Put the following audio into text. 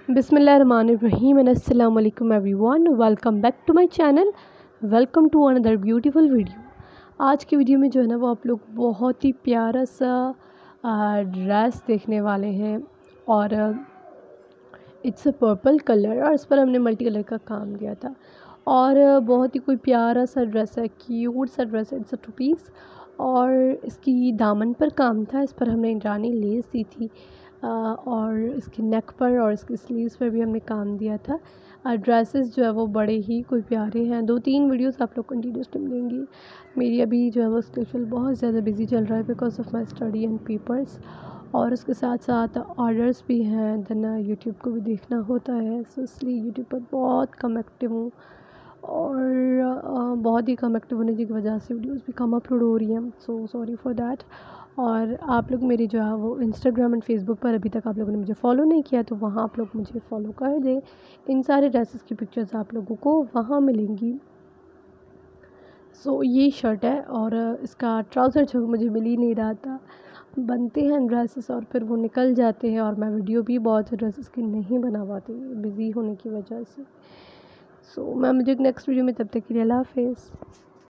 बिस्मिल्लाहिर्रहमानिर्रहीम एंड अस्सलाम वालेकुम everyone, welcome back to my channel. Welcome to another beautiful video. आज की वीडियो में जो है ना वो आप लोग बहुत ही प्यारा सा ड्रेस देखने वाले हैं और इट्स अ पर्पल कलर और इस पर हमने मल्टी कलर का काम किया था और बहुत ही कोई प्यारा सा ड्रेस है, क्यूट सा ड्रेस है। इट्स अ टू पीस और इसकी दामन पर काम था, इस पर हमने इंद्रानी लेस दी थी और इसकी नेक पर और इसकी स्लीव्स पर भी हमने काम दिया था। ड्रेसेस जो है वो बड़े ही कोई प्यारे हैं। 2-3 वीडियोस आप लोग कंटिन्यूसली मिलेंगी। मेरी अभी जो है वो स्केड्यूल बहुत ज़्यादा बिजी चल रहा है because of my study and papers, और उसके साथ साथ ऑर्डर्स भी हैं, देन यूट्यूब को भी देखना होता है। सो इसलिए यूट्यूब पर बहुत कम एक्टिव हूँ और बहुत ही कम एक्टिव होने की वजह से वीडियोस भी कम अपलोड हो रही हैं। So sorry for that. और आप लोग मेरी जो है वो इंस्टाग्राम एंड फेसबुक पर अभी तक आप लोगों ने मुझे फॉलो नहीं किया तो वहाँ आप लोग मुझे फॉलो कर दें। इन सारे ड्रेसेस की पिक्चर्स आप लोगों को वहाँ मिलेंगी। सो ये शर्ट है और इसका ट्राउज़र जो मुझे मिल ही नहीं रहा था। बनते हैं ड्रेसेस और फिर वो निकल जाते हैं और मैं वीडियो भी बहुत से ड्रेसेस की नहीं बना पाती बिज़ी होने की वजह से। सो मैं मुझे नेक्स्ट वीडियो में, तब तक के लिए अल्लाह हाफ़िज़।